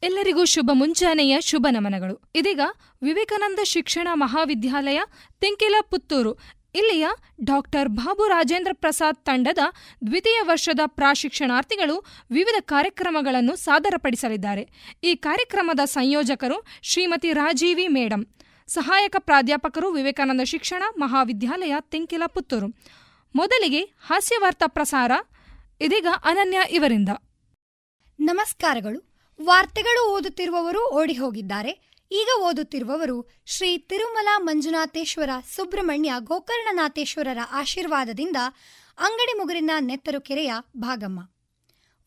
ಎಲ್ಲರಿಗೂ ಶುಭ ಮುಂಜಾನೆಯ ಶುಭ ನಮನಗಳು. ಇದೀಗ ವಿವೇಕಾನಂದ ಶಿಕ್ಷಣ ಮಹಾವಿದ್ಯಾಲಯ ತೆಂಕಿಲ ಪುತ್ತೂರು ಇಲ್ಲಿಯ ಡಾಕ್ಟರ್ ಬಾಬು ರಾಜೇಂದ್ರ ಪ್ರಸಾದ್ ತಂಡದ ದ್ವಿತೀಯ ವರ್ಷದ ಪ್ರಾಶಿಕ್ಷಣಾರ್ಥಿಗಳು ವಿವಿಧ ಕಾರ್ಯಕ್ರಮಗಳನ್ನು ಸಾದರಪಡಿಸಲಿದ್ದಾರೆ. ಈ ಕಾರ್ಯಕ್ರಮದ ಸಂಯೋಜಕರು ಶ್ರೀಮತಿ ರಾಜೀವಿ ಮೇಡಂ, ಸಹಾಯಕ ಪ್ರಾಧ್ಯಾಪಕರು ವಿವೇಕಾನಂದ ಶಿಕ್ಷಣ ಮಹಾವಿದ್ಯಾಲಯ ತೆಂಕಿಲ ಪುತ್ತೂರು. ಮೊದಲಿಗೆ ಹಾಸ್ಯವಾರ್ತಾ ಪ್ರಸಾರ. ಇದೀಗ ಅನನ್ಯ ಇವರಿಂದ. ನಮಸ್ಕಾರಗಳು. ವಾರ್ತೆಗಳು ಓದುತ್ತಿರುವವರು ಓಡಿ ಹೋಗಿದ್ದಾರೆ. ಈಗ ಓದುತ್ತಿರುವವರು ಶ್ರೀ ತಿರುಮಲ ಮಂಜುನಾಥೇಶ್ವರ ಸುಬ್ರಹ್ಮಣ್ಯ ಗೋಕರ್ಣನಾಥೇಶ್ವರರ ಆಶೀರ್ವಾದದಿಂದ ಅಂಗಡಿ ಮುಗುರಿನ ನೆತ್ತರು ಕೆರೆಯ ಭಾಗಮ್ಮ.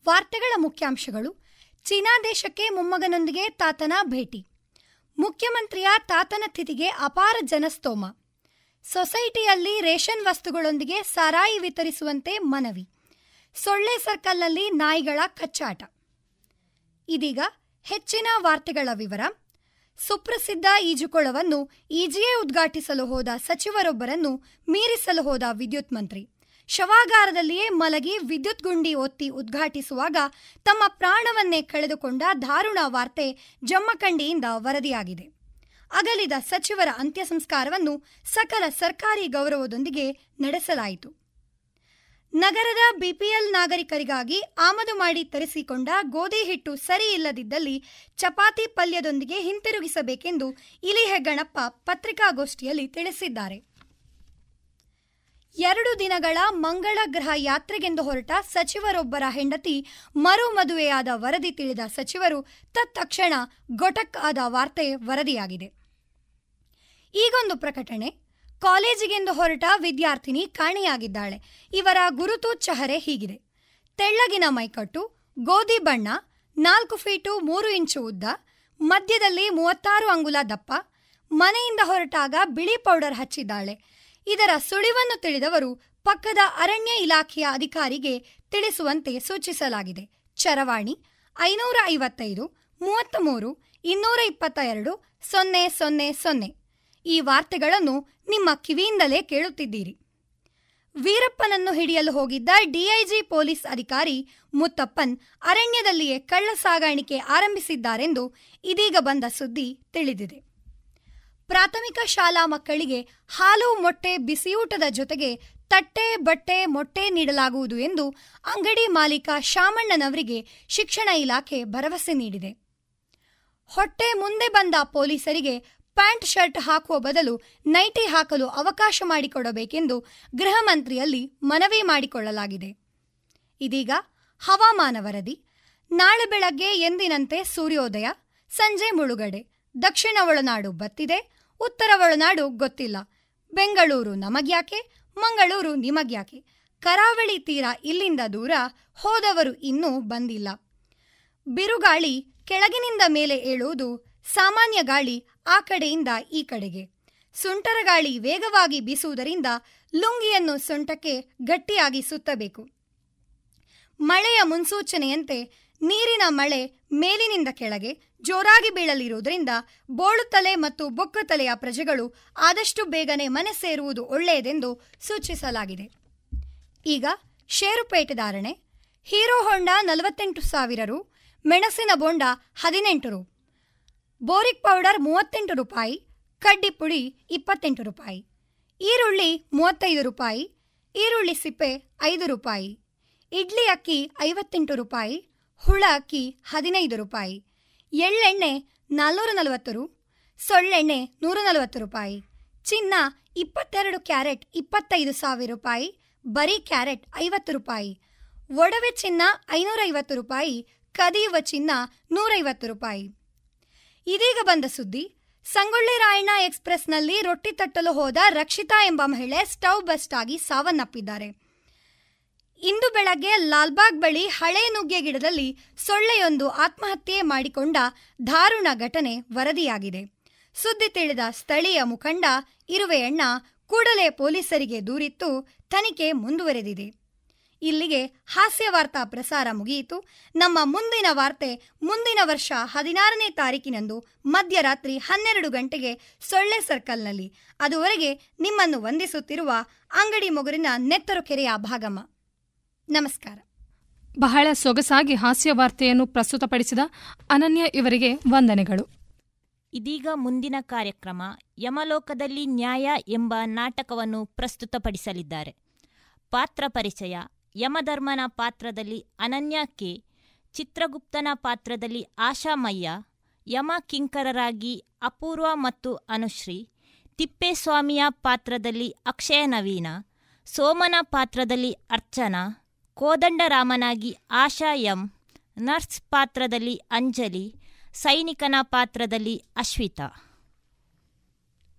ವಾರ್ತೆಗಳ ಮುಖ್ಯಾಂಶಗಳು. ಚೀನಾ ದೇಶಕ್ಕೆ ಮೊಮ್ಮಗನೊಂದಿಗೆ ತಾತನ ಭೇಟಿ. ಮುಖ್ಯಮಂತ್ರಿಯ ತಾತನ ತಿಥಿಗೆ ಅಪಾರ ಜನಸ್ತೋಮ. ಸೊಸೈಟಿಯಲ್ಲಿ ರೇಷನ್ ವಸ್ತುಗಳೊಂದಿಗೆ ಸಾರಾಯಿ ವಿತರಿಸುವಂತೆ ಮನವಿ. ಸೊಳ್ಳೆ ಸರ್ಕಲ್ನಲ್ಲಿ ನಾಯಿಗಳ ಕಚ್ಚಾಟ. ಇದೀಗ ಹೆಚ್ಚಿನ ವಾರ್ತೆಗಳ ವಿವರ. ಸುಪ್ರಸಿದ್ಧ ಈಜುಕೊಳವನ್ನು ಈಜೆಯೇ ಉದ್ಘಾಟಿಸಲು ಹೋದ ಸಚಿವರೊಬ್ಬರನ್ನು ಮೀರಿಸಲು ಹೋದ ವಿದ್ಯುತ್ ಮಂತ್ರಿ. ಶವಾಗಾರದಲ್ಲಿಯೇ ಮಲಗಿ ವಿದ್ಯುತ್ ಗುಂಡಿ ಒತ್ತಿ ಉದ್ಘಾಟಿಸುವಾಗ ತಮ್ಮ ಪ್ರಾಣವನ್ನೇ ಕಳೆದುಕೊಂಡ ದಾರುಣ ವಾರ್ತೆ ಜಮ್ಮಖಂಡಿಯಿಂದ ವರದಿಯಾಗಿದೆ. ಅಗಲಿದ ಸಚಿವರ ಅಂತ್ಯ ಸಂಸ್ಕಾರವನ್ನು ಸಕಲ ಸರ್ಕಾರಿ ಗೌರವದೊಂದಿಗೆ ನಡೆಸಲಾಯಿತು. ನಗರದ ಬಿಪಿಎಲ್ ನಾಗರಿಕರಿಗಾಗಿ ಆಮದು ಮಾಡಿ ತರಿಸಿಕೊಂಡ ಗೋಧಿ ಹಿಟ್ಟು ಸರಿ ಇಲ್ಲದಿದ್ದಲ್ಲಿ ಚಪಾತಿ ಪಲ್ಯದೊಂದಿಗೆ ಹಿಂತಿರುಗಿಸಬೇಕೆಂದು ಇಲಿಹೆಗ್ಗಣಪ್ಪ ಪತ್ರಿಕಾಗೋಷ್ಠಿಯಲ್ಲಿ ತಿಳಿಸಿದ್ದಾರೆ. 2 ದಿನಗಳ ಮಂಗಳ ಗ್ರಹ ಯಾತ್ರೆಗೆಂದು ಹೊರಟ ಸಚಿವರೊಬ್ಬರ ಹೆಂಡತಿ ಮರು ಮದುವೆಯಾದ ವರದಿ ತಿಳಿದ ಸಚಿವರು ತತ್ಕ್ಷಣ ಗೊಟಕ್ ಆದ ವಾರ್ತೆ ವರದಿಯಾಗಿದೆ. ಈಗೊಂದು ಪ್ರಕಟಣೆ. ಕಾಲೇಜಿಗೆಂದು ಹೊರಟ ವಿದ್ಯಾರ್ಥಿನಿ ಕಾಣೆಯಾಗಿದ್ದಾಳೆ. ಇವರ ಗುರುತು ಚಹರೆ ಹೀಗಿದೆ: ತೆಳ್ಳಗಿನ ಮೈಕಟ್ಟು, ಗೋಧಿ ಬಣ್ಣ, 4 ಫೀಟು 3 ಇಂಚು ಉದ್ದ, ಮಧ್ಯದಲ್ಲಿ 36 ಅಂಗುಲ ದಪ್ಪ. ಮನೆಯಿಂದ ಹೊರಟಾಗ ಬಿಳಿ ಪೌಡರ್ ಹಚ್ಚಿದ್ದಾಳೆ. ಇದರ ಸುಳಿವನ್ನು ತಿಳಿದವರು ಪಕ್ಕದ ಅರಣ್ಯ ಇಲಾಖೆಯ ಅಧಿಕಾರಿಗೆ ತಿಳಿಸುವಂತೆ ಸೂಚಿಸಲಾಗಿದೆ. ಚರವಾಣಿ 555 33 222 000. ಈ ವಾರ್ತೆಗಳನ್ನು ನಿಮ್ಮ ಕಿವಿಯಿಂದಲೇ ಕೇಳುತ್ತಿದ್ದೀರಿ. ವೀರಪ್ಪನನ್ನು ಹಿಡಿಯಲು ಹೋಗಿದ್ದ ಡಿಐಜಿ ಪೊಲೀಸ್ ಅಧಿಕಾರಿ ಮುತ್ತಪ್ಪನ್ ಅರಣ್ಯದಲ್ಲಿಯೇ ಕಳ್ಳ ಸಾಗಾಣಿಕೆ ಆರಂಭಿಸಿದ್ದಾರೆಂದು ಇದೀಗ ಬಂದ ಸುದ್ದಿ ತಿಳಿದಿದೆ. ಪ್ರಾಥಮಿಕ ಶಾಲಾ ಮಕ್ಕಳಿಗೆ ಹಾಲು ಮೊಟ್ಟೆ ಬಿಸಿಯೂಟದ ಜೊತೆಗೆ ತಟ್ಟೆ ಬಟ್ಟೆ ಮೊಟ್ಟೆ ನೀಡಲಾಗುವುದು ಎಂದು ಅಂಗಡಿ ಮಾಲೀಕ ಶಾಮಣ್ಣನವರಿಗೆ ಶಿಕ್ಷಣ ಇಲಾಖೆ ಭರವಸೆ ನೀಡಿದೆ. ಹೊಟ್ಟೆ ಮುಂದೆ ಬಂದ ಪೊಲೀಸರಿಗೆ ಪ್ಯಾಂಟ್ ಶರ್ಟ್ ಹಾಕುವ ಬದಲು ನೈಟಿ ಹಾಕಲು ಅವಕಾಶ ಮಾಡಿಕೊಡಬೇಕೆಂದು ಗೃಹ ಮಂತ್ರಿಯಲ್ಲಿ ಮನವಿ ಮಾಡಿಕೊಳ್ಳಲಾಗಿದೆ. ಇದೀಗ ಹವಾಮಾನ ವರದಿ. ನಾಳೆ ಬೆಳಗ್ಗೆ ಎಂದಿನಂತೆ ಸೂರ್ಯೋದಯ, ಸಂಜೆ ಮುಳುಗಡೆ. ದಕ್ಷಿಣ ಒಳನಾಡು ಬತ್ತಿದೆ, ಉತ್ತರ ಒಳನಾಡು ಗೊತ್ತಿಲ್ಲ. ಬೆಂಗಳೂರು ನಮಗ್ಯಾಕೆ, ಮಂಗಳೂರು ನಿಮಗ್ಯಾಕೆ. ಕರಾವಳಿ ತೀರ ಇಲ್ಲಿಂದ ದೂರ, ಹೋದವರು ಇನ್ನೂ ಬಂದಿಲ್ಲ. ಬಿರುಗಾಳಿ ಕೆಳಗಿನಿಂದ ಮೇಲೆ ಏಳುವುದು, ಸಾಮಾನ್ಯ ಗಾಳಿ ಆ ಕಡೆಯಿಂದ ಈ ಕಡೆಗೆ. ಸುಂಟರ ಗಾಳಿ ವೇಗವಾಗಿ ಬೀಸುವುದರಿಂದ ಲುಂಗಿಯನ್ನು ಸೊಂಟಕ್ಕೆ ಗಟ್ಟಿಯಾಗಿ ಸುತ್ತಬೇಕು. ಮಳೆಯ ಮುನ್ಸೂಚನೆಯಂತೆ ನೀರಿನ ಮಳೆ ಮೇಲಿನಿಂದ ಕೆಳಗೆ ಜೋರಾಗಿ ಬೀಳಲಿರುವುದರಿಂದ ಬೋಳುತಲೆ ಮತ್ತು ಬೊಕ್ಕತಲೆಯ ಪ್ರಜೆಗಳು ಆದಷ್ಟು ಬೇಗನೆ ಮನೆ ಸೇರುವುದು ಒಳ್ಳೆಯದೆಂದು ಸೂಚಿಸಲಾಗಿದೆ. ಈಗ ಷೇರುಪೇಟೆ ಧಾರಣೆ. ಹೀರೋ ಹೊಂಡಾ 48,000 ರು, ಮೆಣಸಿನ ಬೋಂಡ 18 ರು, ಬೋರಿಕ್ ಪೌಡರ್ 38 ರೂಪಾಯಿ, ಕಡ್ಡಿ ಪುಡಿ 28 ರೂಪಾಯಿ, ಈರುಳ್ಳಿ 35 ರೂಪಾಯಿ, ಈರುಳ್ಳಿ ಸಿಪ್ಪೆ 5 ರೂಪಾಯಿ, ಇಡ್ಲಿ ಅಕ್ಕಿ 58 ರೂಪಾಯಿ, ಹುಳ ಅಕ್ಕಿ 15 ರೂಪಾಯಿ, ಎಳ್ಳೆಣ್ಣೆ 440 ರು, ಸೊಳ್ಳೆಣ್ಣೆ 140 ರೂಪಾಯಿ, ಚಿನ್ನ 22 ಕ್ಯಾರೆಟ್ 25,000 ರೂಪಾಯಿ, ಬರೀ ಕ್ಯಾರೆಟ್ 50 ರೂಪಾಯಿ, ಒಡವೆ ಚಿನ್ನ 550 ರೂಪಾಯಿ, ಕದಿಯುವ ಚಿನ್ನ 150 ರೂಪಾಯಿ. ಇದೀಗ ಬಂದ ಸುದ್ದಿ. ಸಂಗೊಳ್ಳಿ ರಾಯಣ್ಣ ಎಕ್ಸ್ಪ್ರೆಸ್ನಲ್ಲಿ ರೊಟ್ಟಿ ತಟ್ಟಲು ಹೋದ ರಕ್ಷಿತಾ ಎಂಬ ಮಹಿಳೆ ಸ್ಟವ್ ಬಸ್ಟ್ ಆಗಿ ಸಾವನ್ನಪ್ಪಿದ್ದಾರೆ. ಇಂದು ಬೆಳಗ್ಗೆ ಲಾಲ್ಬಾಗ್ ಬಳಿ ಹಳೆ ನುಗ್ಗೆ ಗಿಡದಲ್ಲಿ ಸೊಳ್ಳೆಯೊಂದು ಆತ್ಮಹತ್ಯೆ ಮಾಡಿಕೊಂಡ ದಾರುಣ ಘಟನೆ ವರದಿಯಾಗಿದೆ. ಸುದ್ದಿ ತಿಳಿದ ಸ್ಥಳೀಯ ಮುಖಂಡ ಇರುವೆಯಣ್ಣ ಕೂಡಲೇ ಪೊಲೀಸರಿಗೆ ದೂರಿತ್ತು. ತನಿಖೆ ಮುಂದುವರೆದಿದೆ. ಇಲ್ಲಿಗೆ ಹಾಸ್ಯವಾರ್ತಾ ಪ್ರಸಾರ ಮುಗಿಯಿತು. ನಮ್ಮ ಮುಂದಿನ ವಾರ್ತೆ ಮುಂದಿನ ವರ್ಷ 16ನೇ ತಾರೀಕಿನಂದು ಮಧ್ಯರಾತ್ರಿ 12 ಗಂಟೆಗೆ ಸೊಳ್ಳೆ ಸರ್ಕಲ್ನಲ್ಲಿ. ಅದುವರೆಗೆ ನಿಮ್ಮನ್ನು ವಂದಿಸುತ್ತಿರುವ ಅಂಗಡಿ ಮೊಗರಿನ ನೆತ್ತರು ಕೆರೆಯ ಭಾಗಮ್ಮ. ನಮಸ್ಕಾರ. ಬಹಳ ಸೊಗಸಾಗಿ ಹಾಸ್ಯವಾರ್ತೆಯನ್ನು ಪ್ರಸ್ತುತಪಡಿಸಿದ ಅನನ್ಯ ಇವರಿಗೆ ವಂದನೆಗಳು. ಇದೀಗ ಮುಂದಿನ ಕಾರ್ಯಕ್ರಮ ಯಮಲೋಕದಲ್ಲಿ ನ್ಯಾಯ ಎಂಬ ನಾಟಕವನ್ನು ಪ್ರಸ್ತುತಪಡಿಸಲಿದ್ದಾರೆ. ಪಾತ್ರ ಪರಿಚಯ: ಯಮಧರ್ಮನ ಪಾತ್ರದಲ್ಲಿ ಅನನ್ಯ ಕೆ, ಚಿತ್ರಗುಪ್ತನ ಪಾತ್ರದಲ್ಲಿ ಆಶಾ ಮಯ್ಯ, ಯಮ ಕಿಂಕರರಾಗಿ ಅಪೂರ್ವ ಮತ್ತು ಅನುಶ್ರೀ, ತಿಪ್ಪೇಸ್ವಾಮಿಯ ಪಾತ್ರದಲ್ಲಿ ಅಕ್ಷಯ ನವೀನ, ಸೋಮನ ಪಾತ್ರದಲ್ಲಿ ಅರ್ಚನಾ, ಕೋದಂಡರಾಮನಾಗಿ ಆಶಾ ಎಂ, ನರ್ಸ್ ಪಾತ್ರದಲ್ಲಿ ಅಂಜಲಿ, ಸೈನಿಕನ ಪಾತ್ರದಲ್ಲಿ ಅಶ್ವಿತಾ.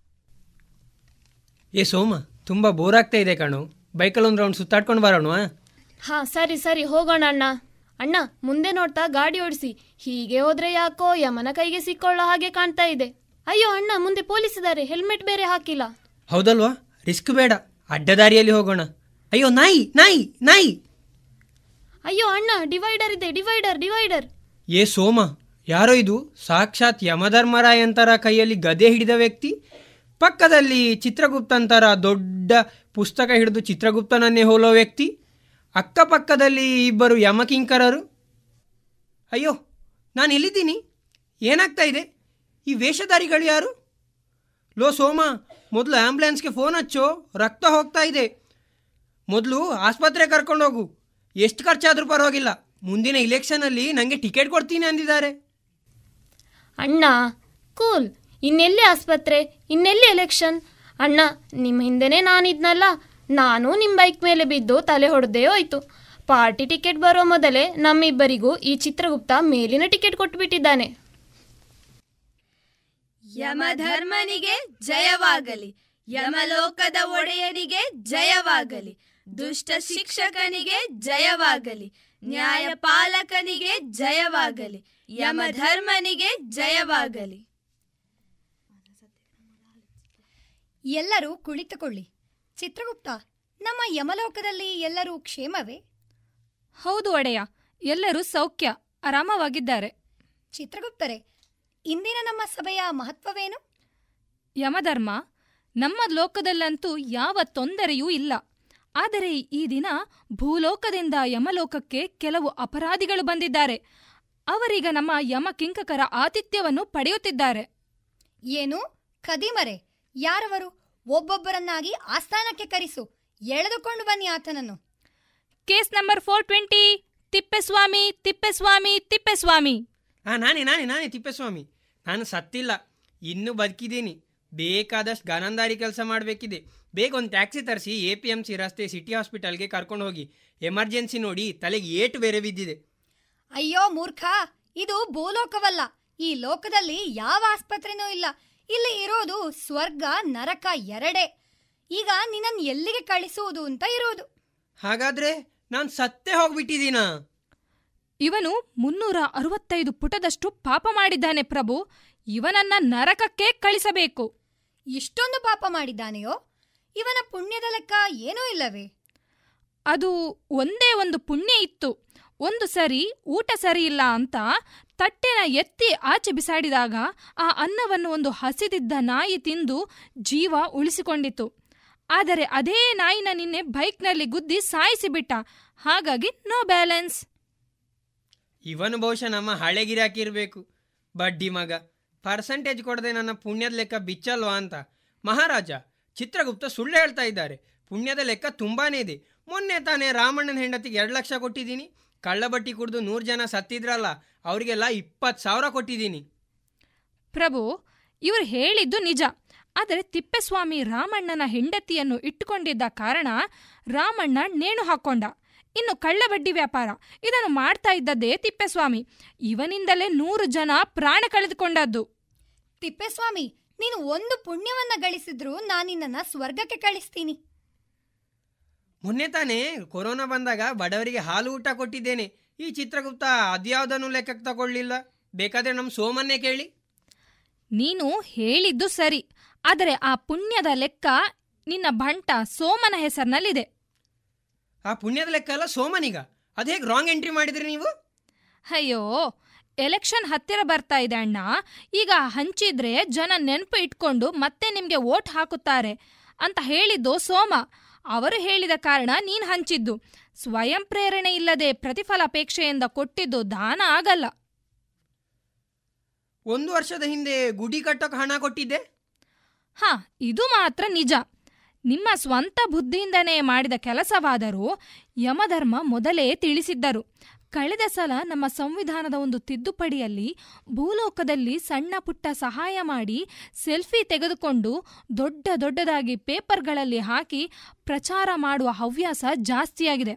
ಏ ಸೋಮ, ತುಂಬ ಬೋರ್ ಆಗ್ತಾ ಇದೆ ಕಣು. ಬೈಕಲ್ಲಿ ಒಂದು ರೌಂಡ್ ಸುತ್ತಾಡ್ಕೊಂಡು ಬರೋಣ. ಹಾಂ ಸರಿ ಹೋಗೋಣ ಅಣ್ಣ. ಅಣ್ಣ, ಮುಂದೆ ನೋಡ್ತಾ ಗಾಡಿ ಓಡಿಸಿ. ಹೀಗೆ ಹೋದ್ರೆ ಯಾಕೋ ಯಮನ ಕೈಗೆ ಸಿಕ್ಕೊಳ್ಳೋ ಹಾಗೆ ಕಾಣ್ತಾ ಇದೆ. ಅಯ್ಯೋ ಅಣ್ಣ, ಮುಂದೆ ಪೊಲೀಸ್ ಇದ್ದಾರೆ, ಹೆಲ್ಮೆಟ್ ಬೇರೆ ಹಾಕಿಲ್ಲ. ಹೌದಲ್ವಾ, ರಿಸ್ಕ್ ಬೇಡ, ಅಡ್ಡದಾರಿಯಲ್ಲಿ ಹೋಗೋಣ. ಅಯ್ಯೋ ನಾಯಿ ನಾಯಿ ನಾಯಿ. ಅಯ್ಯೋ ಅಣ್ಣ, ಡಿವೈಡರ್ ಇದೆ, ಡಿವೈಡರ್. ಏ ಸೋಮ, ಯಾರೋ ಇದು? ಸಾಕ್ಷಾತ್ ಯಮಧರ್ಮರಾಯಂತರ ಕೈಯಲ್ಲಿ ಗದೆ ಹಿಡಿದ ವ್ಯಕ್ತಿ, ಪಕ್ಕದಲ್ಲಿ ಚಿತ್ರಗುಪ್ತಂತರ ದೊಡ್ಡ ಪುಸ್ತಕ ಹಿಡಿದು ಚಿತ್ರಗುಪ್ತನನ್ನೇ ಹೋಲೋ ವ್ಯಕ್ತಿ, ಅಕ್ಕಪಕ್ಕದಲ್ಲಿ ಇಬ್ಬರು ಯಮಕಿಂಕರರು. ಅಯ್ಯೋ, ನಾನು ಎಲ್ಲಿದ್ದೀನಿ? ಏನಾಗ್ತಾ ಇದೆ? ಈ ವೇಷಧಾರಿಗಳು ಯಾರು? ಲೋ ಸೋಮ, ಮೊದಲು ಆ್ಯಂಬುಲೆನ್ಸ್ಗೆ ಫೋನ್ ಹಚ್ಚೋ, ರಕ್ತ ಹೋಗ್ತಾ ಇದೆ. ಮೊದಲು ಆಸ್ಪತ್ರೆ ಕರ್ಕೊಂಡೋಗು, ಎಷ್ಟು ಖರ್ಚಾದರೂ ಪರವಾಗಿಲ್ಲ. ಮುಂದಿನ ಇಲೆಕ್ಷನಲ್ಲಿ ನನಗೆ ಟಿಕೆಟ್ ಕೊಡ್ತೀನಿ ಅಂದಿದ್ದಾರೆ. ಅಣ್ಣ ಕೂಲ್, ಇನ್ನೆಲ್ಲಿ ಆಸ್ಪತ್ರೆ, ಇನ್ನೆಲ್ಲಿ ಎಲೆಕ್ಷನ್? ಅಣ್ಣ, ನಿಮ್ಮ ಹಿಂದೆನೇ ನಾನಿದ್ನಲ್ಲ, ನಾನು ನಿಮ್ಮ ಬೈಕ್ ಮೇಲೆ ಬಿದ್ದು ತಲೆ ಹೊಡೆದೇ ಹೋಯ್ತು. ಪಾರ್ಟಿ ಟಿಕೆಟ್ ಬರೋ ಮೊದಲೇ ನಮ್ಮಿಬ್ಬರಿಗೂ ಈ ಚಿತ್ರಗುಪ್ತ ಮೇಲಿನ ಟಿಕೆಟ್ ಕೊಟ್ಟುಬಿಟ್ಟಿದ್ದಾನೆ. ಯಮಧರ್ಮನಿಗೆ ಜಯವಾಗಲಿ, ಯಮಲೋಕದ ಒಡೆಯನಿಗೆ ಜಯವಾಗಲಿ, ದುಷ್ಟ ಶಿಕ್ಷಕನಿಗೆ ಜಯವಾಗಲಿ, ನ್ಯಾಯಪಾಲಕನಿಗೆ ಜಯವಾಗಲಿ, ಯಮಧರ್ಮನಿಗೆ ಜಯವಾಗಲಿ. ಎಲ್ಲರೂ ಕುಳಿತುಕೊಳ್ಳಿ. ಚಿತ್ರಗುಪ್ತ, ನಮ್ಮ ಯಮಲೋಕದಲ್ಲಿ ಎಲ್ಲರೂ ಕ್ಷೇಮವೇ? ಹೌದು ಒಡೆಯ, ಎಲ್ಲರೂ ಸೌಖ್ಯ, ಆರಾಮವಾಗಿದ್ದಾರೆ. ಚಿತ್ರಗುಪ್ತರೇ, ಇಂದಿನ ನಮ್ಮ ಸಭೆಯ ಮಹತ್ವವೇನು? ಯಮಧರ್ಮ, ನಮ್ಮ ಲೋಕದಲ್ಲಂತೂ ಯಾವ ತೊಂದರೆಯೂ ಇಲ್ಲ. ಆದರೆ ಈ ದಿನ ಭೂಲೋಕದಿಂದ ಯಮಲೋಕಕ್ಕೆ ಕೆಲವು ಅಪರಾಧಿಗಳು ಬಂದಿದ್ದಾರೆ. ಅವರೀಗ ನಮ್ಮ ಯಮಕಿಂಕಕರ ಆತಿಥ್ಯವನ್ನು ಪಡೆಯುತ್ತಿದ್ದಾರೆ. ಏನು ಖದೀಮರೆ? ಯಾರವರು? ಒಬ್ಬೊಬ್ಬರನ್ನಾಗಿ ಆಸ್ಥಾನಕ್ಕೆ ಕರೆಸು, ಎಳೆದುಕೊಂಡು ಬನ್ನಿ ಆತನನ್ನು. Case number 420, Thippeswamy. ನಾನೇ ತಿಪ್ಪೇಸ್ವಾಮಿ. ನಾನು ಸತ್ತಿಲ್ಲ, ಇನ್ನೂ ಬದುಕಿದ್ದೀನಿ. ಬೇಕಾದಷ್ಟು ಗನಂದಾರಿ ಕೆಲಸ ಮಾಡಬೇಕಿದೆ. ಬೇಗ ಒಂದು ಟ್ಯಾಕ್ಸಿ ತರಿಸಿ APMC ರಸ್ತೆ ಸಿಟಿ ಹಾಸ್ಪಿಟಲ್ಗೆ ಕರ್ಕೊಂಡು ಹೋಗಿ. ಎಮರ್ಜೆನ್ಸಿ ನೋಡಿ, ತಲೆಗೆ ಏಟು ಬೇರೆ ಬಿದ್ದಿದೆ. ಅಯ್ಯೋ ಮೂರ್ಖ, ಇದು ಭೂಲೋಕವಲ್ಲ. ಈ ಲೋಕದಲ್ಲಿ ಯಾವ ಆಸ್ಪತ್ರೆನೂ ಇಲ್ಲ. ಇಲ್ಲಿ ಇರೋದು ಸ್ವರ್ಗ ನರಕ ಎರಡೇ. ಈಗ ನಿನ್ನನ್ನು ಎಲ್ಲಿಗೆ ಕಳಿಸುವುದು ಅಂತ ಇರೋದು. ಹಾಗಾದ್ರೆ ನಾನು ಸತ್ತೇ ಹೋಗ್ಬಿಟ್ಟಿದ್ದೀನ? ಇವನು 365 ಪುಟದಷ್ಟು ಪಾಪ ಮಾಡಿದ್ದಾನೆ ಪ್ರಭು. ಇವನನ್ನ ನರಕಕ್ಕೆ ಕಳಿಸಬೇಕು. ಇಷ್ಟೊಂದು ಪಾಪ ಮಾಡಿದ್ದಾನೆಯೋ? ಇವನ ಪುಣ್ಯದ ಲೆಕ್ಕ ಏನೂ ಇಲ್ಲವೇ? ಅದು ಒಂದೇ ಒಂದು ಪುಣ್ಯ ಇತ್ತು. ಒಂದು ಸರಿ ಊಟ ಸರಿಯಿಲ್ಲ ಅಂತ ತಟ್ಟೆನ ಎತ್ತಿ ಆಚೆ ಬಿಸಾಡಿದಾಗ ಆ ಅನ್ನವನ್ನು ಒಂದು ಹಸಿದಿದ್ದ ನಾಯಿ ತಿಂದು ಜೀವ ಉಳಿಸಿಕೊಂಡಿತು. ಆದರೆ ಅದೇ ನಾಯಿನ ನಿನ್ನೆ ಬೈಕ್ನಲ್ಲಿ ಗುದ್ದಿ ಸಾಯಿಸಿಬಿಟ್ಟ. ಹಾಗಾಗಿ ನೋ ಬ್ಯಾಲೆನ್ಸ್. ಇವನು ಬಹುಶಃ ನಮ್ಮ ಹಳೆ ಗಿರಾಕಿರ್ಬೇಕು. ಬಡ್ಡಿ ಮಗ, ಪರ್ಸೆಂಟೇಜ್ ಕೊಡದೆ ನನ್ನ ಪುಣ್ಯದ ಲೆಕ್ಕ ಬಿಚ್ಚಲ್ವಾ ಅಂತ. ಮಹಾರಾಜ, ಚಿತ್ರಗುಪ್ತ ಸುಳ್ಳು ಹೇಳ್ತಾ ಇದ್ದಾರೆ. ಪುಣ್ಯದ ಲೆಕ್ಕ ತುಂಬಾನೇ ಇದೆ. ಮೊನ್ನೆ ತಾನೇ ರಾಮಣ್ಣನ ಹೆಂಡತಿಗೆ 2 ಲಕ್ಷ ಕೊಟ್ಟಿದ್ದೀನಿ. ಕಳ್ಳಬಟ್ಟಿ ಕುಡಿದು 100 ಜನ ಸತ್ತಿದ್ರಲ್ಲ, ಅವರಿಗೆಲ್ಲ 20,000 ಕೊಟ್ಟಿದ್ದೀನಿ. ಪ್ರಭು, ಇವರು ಹೇಳಿದ್ದು ನಿಜ. ಆದರೆ ತಿಪ್ಪೇಸ್ವಾಮಿ ರಾಮಣ್ಣನ ಹೆಂಡತಿಯನ್ನು ಇಟ್ಟುಕೊಂಡಿದ್ದ ಕಾರಣ ರಾಮಣ್ಣ ನೇಣು ಹಾಕೊಂಡ. ಇನ್ನು ಕಳ್ಳಬಡ್ಡಿ ವ್ಯಾಪಾರ ಇದನ್ನು ಮಾಡ್ತಾ ಇದ್ದದ್ದೇ ತಿಪ್ಪೇಸ್ವಾಮಿ. ಇವನಿಂದಲೇ 100 ಜನ ಪ್ರಾಣ ಕಳೆದುಕೊಂಡದ್ದು. ತಿಪ್ಪೇಸ್ವಾಮಿ, ನೀನು ಒಂದು ಪುಣ್ಯವನ್ನ ಗಳಿಸಿದ್ರು ನಾನಿನ್ನ ಸ್ವರ್ಗಕ್ಕೆ ಕಳಿಸ್ತೀನಿ. ಮೊನ್ನೆ ತಾನೇ ಕೊರೋನಾ ಬಂದಾಗ ಬಡವರಿಗೆ ಹಾಲು ಊಟ ಕೊಟ್ಟಿದ್ದೇನೆ. ಈ ಚಿತ್ರಗುಪ್ತ ಅದ್ಯಾವುದನ್ನು ಲೆಕ್ಕಕ್ಕೆ ತಗೊಳ್ಳಿಲ್ಲ. ಬೇಕಾದ್ರೆ ನಮ್ಮ ಸೋಮನ್ನೇ ಕೇಳಿ. ನೀನು ಹೇಳಿದ್ದು ಸರಿ, ಆದರೆ ಆ ಪುಣ್ಯದ ಲೆಕ್ಕ ನಿನ್ನ ಬಂಟ ಸೋಮನ ಹೆಸರಿನಲ್ಲಿದೆ. ಆ ಪುಣ್ಯದ ಲೆಕ್ಕ ಎಲ್ಲ ಸೋಮನಿಗ? ಅದು ಹೇಗೆ ರಾಂಗ್ ಎಂಟ್ರಿ ಮಾಡಿದ್ರಿ ನೀವು? ಅಯ್ಯೋ, ಎಲೆಕ್ಷನ್ ಹತ್ತಿರ ಬರ್ತಾ ಇದೆ ಅಣ್ಣ. ಈಗ ಹಂಚಿದ್ರೆ ಜನ ನೆನಪು ಇಟ್ಕೊಂಡು ಮತ್ತೆ ನಿಮಗೆ ವೋಟ್ ಹಾಕುತ್ತಾರೆ ಅಂತ ಹೇಳಿದ್ದು ಸೋಮ. ಅವರು ಹೇಳಿದ ಕಾರಣ ನೀನು ಹಂಚಿದ್ದು. ಸ್ವಯಂ ಪ್ರೇರಣೆ ಇಲ್ಲದೆ ಪ್ರತಿಫಲ ಅಪೇಕ್ಷೆಯಿಂದ ಕೊಟ್ಟಿದ್ದು ದಾನ ಆಗಲ್ಲ. 1 ವರ್ಷದ ಹಿಂದೆ ಗುಡಿ ಕಟ್ಟೋಕೆ ಹಣ ಕೊಟ್ಟಿದ್ದೆ. ಇದು ಮಾತ್ರ ನಿಜ. ನಿಮ್ಮ ಸ್ವಂತ ಬುದ್ಧಿಯಿಂದನೇ ಮಾಡಿದ ಕೆಲಸವಾದರೂ ಯಮಧರ್ಮ ಮೊದಲೇ ತಿಳಿಸಿದ್ದರು. ಕಳೆದ ಸಲ ನಮ್ಮ ಸಂವಿಧಾನದ ಒಂದು ತಿದ್ದುಪಡಿಯಲ್ಲಿ ಭೂಲೋಕದಲ್ಲಿ ಸಣ್ಣ ಪುಟ್ಟ ಸಹಾಯ ಮಾಡಿ ಸೆಲ್ಫಿ ತೆಗೆದುಕೊಂಡು ದೊಡ್ಡದಾಗಿ ಪೇಪರ್ಗಳಲ್ಲಿ ಹಾಕಿ ಪ್ರಚಾರ ಮಾಡುವ ಹವ್ಯಾಸ ಜಾಸ್ತಿಯಾಗಿದೆ.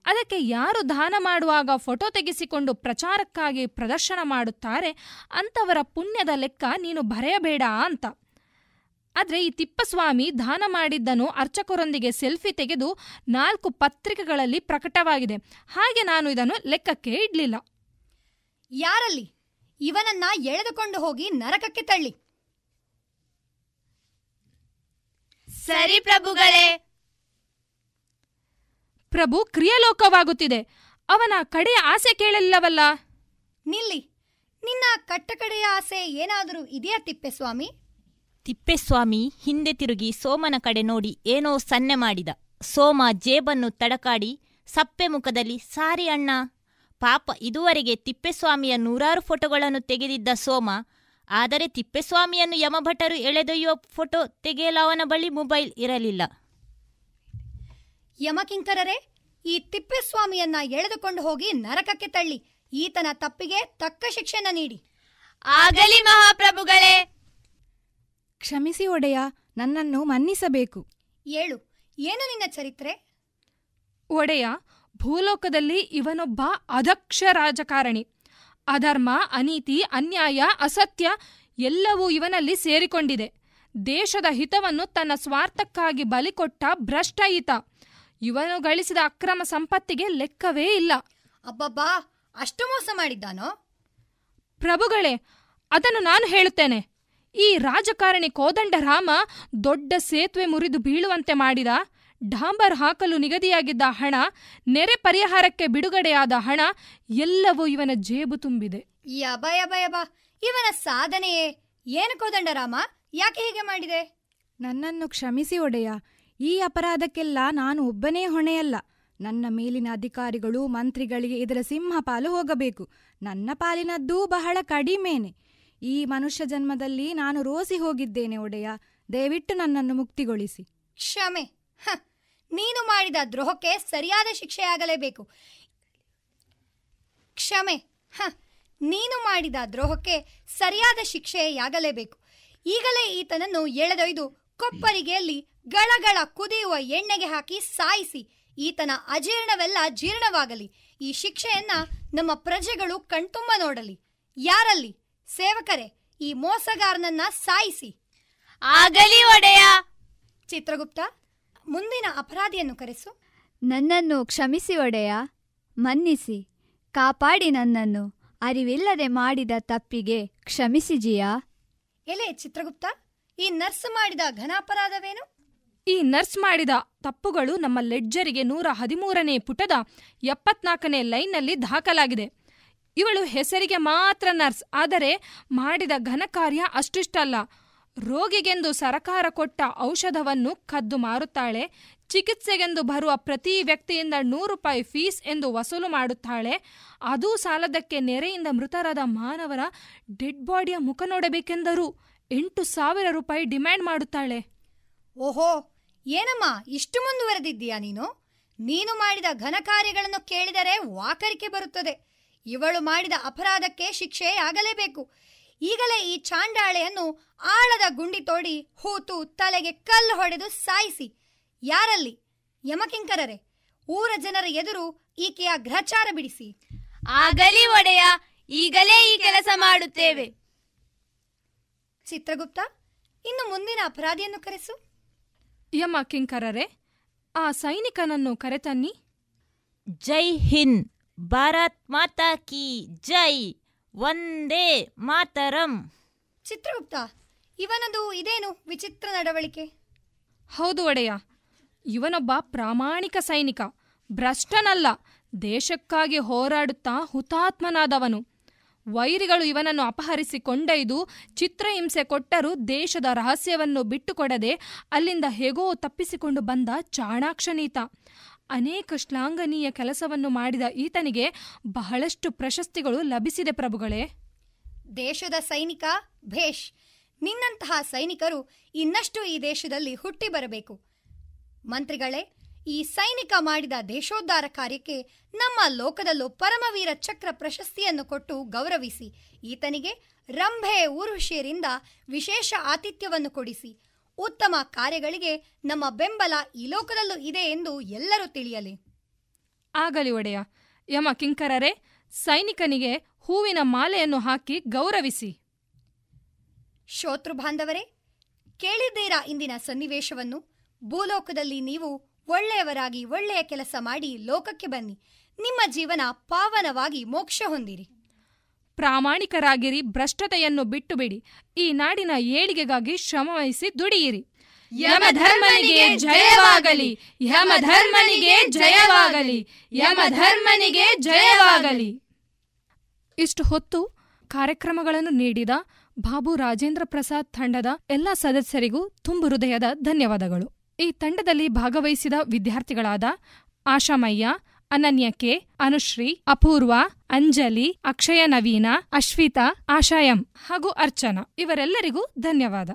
ಅದಕ್ಕೆ ಯಾರು ದಾನ ಮಾಡುವಾಗ ಫೋಟೋ ತೆಗೆಸಿಕೊಂಡು ಪ್ರಚಾರಕ್ಕಾಗಿ ಪ್ರದರ್ಶನ ಮಾಡುತ್ತಾರೆ ಅಂಥವರ ಪುಣ್ಯದ ಲೆಕ್ಕ ನೀನು ಬರೆಯಬೇಡ ಅಂತ. ಆದರೆ ಈ ತಿಪ್ಪಸ್ವಾಮಿ ದಾನ ಮಾಡಿದ್ದನ್ನು ಅರ್ಚಕರೊಂದಿಗೆ ಸೆಲ್ಫಿ ತೆಗೆದು 4 ಪತ್ರಿಕೆಗಳಲ್ಲಿ ಪ್ರಕಟವಾಗಿದೆ. ಹಾಗೆ ನಾನು ಇದನ್ನು ಲೆಕ್ಕಕ್ಕೆ ಇಡ್ಲಿಲ್ಲ. ಯಾರಲ್ಲಿ? ಇವನನ್ನ ಎಳೆದುಕೊಂಡು ಹೋಗಿ ನರಕಕ್ಕೆ ತಳ್ಳಿ. ಸರಿ ಪ್ರಭುಗಳೇ. ಪ್ರಭು ಕ್ರಿಯಾಲೋಕವಾಗುತ್ತಿದೆ. ಅವನ ಕಡೆಯ ಆಸೆ ಕೇಳಲಿಲ್ಲವಲ್ಲ? ನಿಲ್ಲಿ. ನಿನ್ನ ಕಟ್ಟಕಡೆಯ ಆಸೆ ಏನಾದರೂ ಇದೆಯಾ ತಿಪ್ಪೇಸ್ವಾಮಿ? ತಿಪ್ಪೇಸ್ವಾಮಿ ಹಿಂದೆ ತಿರುಗಿ ಸೋಮನ ಕಡೆ ನೋಡಿ ಏನೋ ಸನ್ನೆ ಮಾಡಿದ. ಸೋಮ ಜೇಬನ್ನು ತಡಕಾಡಿ ಸಪ್ಪೆ ಮುಖದಲ್ಲಿ, ಸಾರಿ ಅಣ್ಣ. ಪಾಪ ಇದುವರೆಗೆ ತಿಪ್ಪೇಸ್ವಾಮಿಯ 100 ಫೋಟೋಗಳನ್ನು ತೆಗೆದಿದ್ದ ಸೋಮ, ಆದರೆ ತಿಪ್ಪೇಸ್ವಾಮಿಯನ್ನು ಯಮಭಟರು ಎಳೆದೊಯ್ಯುವ ಫೋಟೋ ತೆಗೆಯಲು ಅವನ ಬಳಿ ಮೊಬೈಲ್ ಇರಲಿಲ್ಲ. ಯಮಕಿಂಕರರೇ, ಈ ತಿಪ್ಪೇಸ್ವಾಮಿಯನ್ನ ಎಳೆದುಕೊಂಡು ಹೋಗಿ ನರಕಕ್ಕೆ ತಳ್ಳಿ. ಈತನ ತಪ್ಪಿಗೆ ತಕ್ಕ ಶಿಕ್ಷೆನ ನೀಡಿ. ಆಗಲಿ ಮಹಾಪ್ರಭುಗಳೇ. ಕ್ಷಮಿಸಿ ಒಡೆಯ, ನನ್ನನ್ನು ಮನ್ನಿಸಬೇಕು. ಏಳು. ಏನು ನಿನ್ನ ಚರಿತ್ರೆ? ಒಡೆಯ, ಭೂಲೋಕದಲ್ಲಿ ಇವನೊಬ್ಬ ಅದಕ್ಷ ರಾಜಕಾರಣಿ. ಅಧರ್ಮ, ಅನೀತಿ, ಅನ್ಯಾಯ, ಅಸತ್ಯ ಎಲ್ಲವೂ ಇವನಲ್ಲಿ ಸೇರಿಕೊಂಡಿದೆ. ದೇಶದ ಹಿತವನ್ನು ತನ್ನ ಸ್ವಾರ್ಥಕ್ಕಾಗಿ ಬಲಿಕೊಟ್ಟ ಭ್ರಷ್ಟ ಈತ. ಇವನು ಗಳಿಸಿದ ಅಕ್ರಮ ಸಂಪತ್ತಿಗೆ ಲೆಕ್ಕವೇ ಇಲ್ಲ. ಅಬ್ಬಬ್ಬಾ, ಅಷ್ಟು ಮೋಸ ಮಾಡಿದ್ದಾನೋ? ಪ್ರಭುಗಳೇ, ಅದನ್ನು ನಾನು ಹೇಳುತ್ತೇನೆ. ಈ ರಾಜಕಾರಣಿ ಕೋದಂಡರಾಮ ದೊಡ್ಡ ಸೇತುವೆ ಮುರಿದು ಬೀಳುವಂತೆ ಮಾಡಿದ. ಡಾಂಬರ್ ಹಾಕಲು ನಿಗದಿಯಾಗಿದ್ದ ಹಣ, ನೆರೆ ಪರಿಹಾರಕ್ಕೆ ಬಿಡುಗಡೆಯಾದ ಹಣ ಎಲ್ಲವೂ ಇವನ ಜೇಬು ತುಂಬಿದೆ. ಯಬ, ಇವನ ಸಾಧನೆಯೇ ಏನು ಕೋದಂಡರಾಮ? ಯಾಕೆ ಹೀಗೆ ಮಾಡಿದೆ? ನನ್ನನ್ನು ಕ್ಷಮಿಸಿ ಒಡೆಯ. ಈ ಅಪರಾಧಕ್ಕೆಲ್ಲ ನಾನು ಒಬ್ಬನೇ ಹೊಣೆಯಲ್ಲ. ನನ್ನ ಮೇಲಿನ ಅಧಿಕಾರಿಗಳು, ಮಂತ್ರಿಗಳಿಗೆ ಇದರ ಸಿಂಹಪಾಲು ಹೋಗಬೇಕು. ನನ್ನ ಪಾಲಿನದ್ದೂ ಬಹಳ ಕಡಿಮೆನೆ. ಈ ಮನುಷ್ಯ ಜನ್ಮದಲ್ಲಿ ನಾನು ರೋಸಿ ಹೋಗಿದ್ದೇನೆ ಒಡೆಯ. ದಯವಿಟ್ಟು ನನ್ನನ್ನು ಮುಕ್ತಿಗೊಳಿಸಿ. ಕ್ಷಮೆ? ನೀನು ಮಾಡಿದ ದ್ರೋಹಕ್ಕೆ ಸರಿಯಾದ ಶಿಕ್ಷೆಯಾಗಲೇಬೇಕು. ಕ್ಷಮೆ? ನೀನು ಮಾಡಿದ ದ್ರೋಹಕ್ಕೆ ಸರಿಯಾದ ಶಿಕ್ಷೆಯಾಗಲೇಬೇಕು. ಈಗಲೇ ಈತನನ್ನು ಎಳೆದೊಯ್ದು ಕೊಪ್ಪರಿಗೆಯಲ್ಲಿ ಗಳಗಳ ಕುದಿಯುವ ಎಣ್ಣೆಗೆ ಹಾಕಿ ಸಾಯಿಸಿ ಈತನ ಅಜೀರ್ಣವೆಲ್ಲ ಜೀರ್ಣವಾಗಲಿ. ಈ ಶಿಕ್ಷೆಯನ್ನ ನಮ್ಮ ಪ್ರಜೆಗಳು ಕಣ್ತುಂಬ ನೋಡಲಿ. ಯಾರಲ್ಲಿ? ಸೇವಕರೇ, ಈ ಮೋಸಗಾರನನ್ನ ಸಾಯಿಸಿ. ಆಗಲಿ ಒಡೆಯ. ಚಿತ್ರಗುಪ್ತ, ಮುಂದಿನ ಅಪರಾಧಿಯನ್ನು ಕರೆಸು. ನನ್ನನ್ನು ಕ್ಷಮಿಸಿ ಒಡೆಯ, ಮನ್ನಿಸಿ, ಕಾಪಾಡಿ ನನ್ನನ್ನು. ಅರಿವಿಲ್ಲದೆ ಮಾಡಿದ ತಪ್ಪಿಗೆ ಕ್ಷಮಿಸಿ ಜಿಯಾ. ಎಲೆ ಚಿತ್ರಗುಪ್ತ, ಈ ನರ್ಸ್ ಮಾಡಿದ ಘನಾಪರಾಧವೇನು? ಈ ನರ್ಸ್ ಮಾಡಿದ ತಪ್ಪುಗಳು ನಮ್ಮ ಲೆಡ್ಜರಿಗೆ 113ನೇ ಪುಟದ 74ನೇ ಲೈನ್ನಲ್ಲಿ ದಾಖಲಾಗಿದೆ. ಇವಳು ಹೆಸರಿಗೆ ಮಾತ್ರ ನರ್ಸ್, ಆದರೆ ಮಾಡಿದ ಘನಕಾರ್ಯ ಅಷ್ಟಿಷ್ಟಲ್ಲ. ರೋಗಿಗೆಂದು ಸರಕಾರ ಕೊಟ್ಟ ಔಷಧವನ್ನು ಕದ್ದು ಮಾರುತ್ತಾಳೆ. ಚಿಕಿತ್ಸೆಗೆಂದು ಬರುವ ಪ್ರತಿ ವ್ಯಕ್ತಿಯಿಂದ 100 ರೂಪಾಯಿ ಫೀಸ್ ಎಂದು ವಸೂಲು ಮಾಡುತ್ತಾಳೆ. ಅದೂ ಸಾಲದಕ್ಕೆ ನೆರೆಯಿಂದ ಮೃತರಾದ ಮಾನವರ ಡೆಡ್ ಬಾಡಿಯ ಮುಖ ನೋಡಬೇಕೆಂದರೂ 8,000 ರೂಪಾಯಿ ಡಿಮ್ಯಾಂಡ್ ಮಾಡುತ್ತಾಳೆ. ಓಹೋ, ಏನಮ್ಮ ಇಷ್ಟು ಮುಂದುವರೆದಿದ್ದೀಯಾ ನೀನು ಮಾಡಿದ ಘನಕಾರ್ಯಗಳನ್ನು ಕೇಳಿದರೆ ವಾಕರಿಕೆ ಬರುತ್ತದೆ. ಇವಳು ಮಾಡಿದ ಅಪರಾಧಕ್ಕೆ ಶಿಕ್ಷೆ ಆಗಲೇಬೇಕು. ಈಗಲೇ ಈ ಚಾಂಡಾಳೆಯನ್ನು ಆಳದ ಗುಂಡಿ ತೋಡಿ ಹೂತು ತಲೆಗೆ ಕಲ್ಲು ಹೊಡೆದು ಸಾಯಿಸಿ. ಯಾರಲ್ಲಿ? ಯಮಕಿಂಕರರೇ, ಊರ ಜನರ ಎದುರು ಈಕೆಯ ಗ್ರಚಾರ ಬಿಡಿಸಿ. ಆಗಲಿ ಒಡೆಯ, ಈಗಲೇ ಈ ಕೆಲಸ ಮಾಡುತ್ತೇವೆ. ಚಿತ್ರಗುಪ್ತ, ಇನ್ನು ಮುಂದಿನ ಅಪರಾಧಿಯನ್ನು ಕರೆಸು. ಯಮಕಿಂಕರರೇ, ಆ ಸೈನಿಕನನ್ನು ಕರೆತನ್ನಿ. ಜೈ ಹಿಂದ್, ಭಾರತ್ ಮಾತಾ ಕಿ ಜೈ, ವಂದೇ ಮಾತರಂ. ಚಿತ್ರಗುಪ್ತ, ಇವನದು ಇದೇನು ವಿಚಿತ್ರ ನಡವಳಿಕೆ? ಹೌದು ಒಡೆಯ, ಇವನೊಬ್ಬ ಪ್ರಾಮಾಣಿಕ ಸೈನಿಕ, ಭ್ರಷ್ಟನಲ್ಲ. ದೇಶಕ್ಕಾಗಿ ಹೋರಾಡುತ್ತಾ ಹುತಾತ್ಮನಾದವನು. ವೈರಿಗಳು ಇವನನ್ನು ಅಪಹರಿಸಿ ಕೊಂಡೊಯ್ದು ಚಿತ್ರಹಿಂಸೆ ಕೊಟ್ಟರೂ ದೇಶದ ರಹಸ್ಯವನ್ನು ಬಿಟ್ಟುಕೊಡದೆ ಅಲ್ಲಿಂದ ಹೇಗೋ ತಪ್ಪಿಸಿಕೊಂಡು ಬಂದ ಚಾಣಾಕ್ಷನೀತ. ಅನೇಕ ಶ್ಲಾಘನೀಯ ಕೆಲಸವನ್ನು ಮಾಡಿದ ಈತನಿಗೆ ಬಹಳಷ್ಟು ಪ್ರಶಸ್ತಿಗಳು ಲಭಿಸಿದೆ ಪ್ರಭುಗಳೇ. ದೇಶದ ಸೈನಿಕ ಭೇಷ್. ನಿನ್ನಂತಹ ಸೈನಿಕರು ಇನ್ನಷ್ಟು ಈ ದೇಶದಲ್ಲಿ ಹುಟ್ಟಿ ಬರಬೇಕು. ಮಂತ್ರಿಗಳೇ, ಈ ಸೈನಿಕ ಮಾಡಿದ ದೇಶೋದ್ಧಾರ ಕಾರ್ಯಕ್ಕೆ ನಮ್ಮ ಲೋಕದಲ್ಲೂ ಪರಮವೀರ ಚಕ್ರ ಪ್ರಶಸ್ತಿಯನ್ನು ಕೊಟ್ಟು ಗೌರವಿಸಿ ಈತನಿಗೆ ರಂಭೆ ಊರ್ವಶಿಯರಿಂದ ವಿಶೇಷ ಆತಿಥ್ಯವನ್ನು ಕೊಡಿಸಿ. ಉತ್ತಮ ಕಾರ್ಯಗಳಿಗೆ ನಮ್ಮ ಬೆಂಬಲ ಈ ಲೋಕದಲ್ಲೂ ಇದೆ ಎಂದು ಎಲ್ಲರೂ ತಿಳಿಯಲಿ. ಆಗಲಿ ಒಡೆಯ. ಯಮ ಕಿಂಕರರೇ, ಸೈನಿಕನಿಗೆ ಹೂವಿನ ಮಾಲೆಯನ್ನು ಹಾಕಿ ಗೌರವಿಸಿ. ಶ್ರೋತೃ ಬಾಂಧವರೇ, ಕೇಳಿದ್ದೀರಾ ಇಂದಿನ ಸನ್ನಿವೇಶವನ್ನು. ಭೂಲೋಕದಲ್ಲಿ ನೀವು ಒಳ್ಳೆಯವರಾಗಿ ಒಳ್ಳೆಯ ಕೆಲಸ ಮಾಡಿ ಲೋಕಕ್ಕೆ ಬನ್ನಿ. ನಿಮ್ಮ ಜೀವನ ಪಾವನವಾಗಿ ಮೋಕ್ಷ ಹೊಂದಿರಿ. ಪ್ರಾಮಾಣಿಕರಾಗಿರಿ, ಭ್ರಷ್ಟತೆಯನ್ನು ಬಿಟ್ಟು ಬಿಡಿ. ಈ ನಾಡಿನ ಏಳಿಗೆಗಾಗಿ ಶ್ರಮವಹಿಸಿ ದುಡಿಯಿರಿ. ಯಮಧರ್ಮನಿಗೆ ಜಯವಾಗಲಿ, ಯಮಧರ್ಮನಿಗೆ ಜಯವಾಗಲಿ, ಯಮಧರ್ಮನಿಗೆ ಜಯವಾಗಲಿ. ಇಷ್ಟು ಹೊತ್ತು ಕಾರ್ಯಕ್ರಮಗಳನ್ನು ನೀಡಿದ ಬಾಬು ರಾಜೇಂದ್ರ ಪ್ರಸಾದ್ ತಂಡದ ಎಲ್ಲ ಸದಸ್ಯರಿಗೂ ತುಂಬು ಹೃದಯದ ಧನ್ಯವಾದಗಳು. ಈ ತಂಡದಲ್ಲಿ ಭಾಗವಹಿಸಿದ ವಿದ್ಯಾರ್ಥಿಗಳಾದ ಆಶಾಮಯ್ಯ, ಅನನ್ಯ ಕೆ, ಅನುಶ್ರೀ, ಅಪೂರ್ವ, ಅಂಜಲಿ, ಅಕ್ಷಯ ನವೀನ, ಅಶ್ವಿತಾ, ಆಶಾಯಂ ಹಾಗೂ ಅರ್ಚನಾ ಇವರೆಲ್ಲರಿಗೂ ಧನ್ಯವಾದ.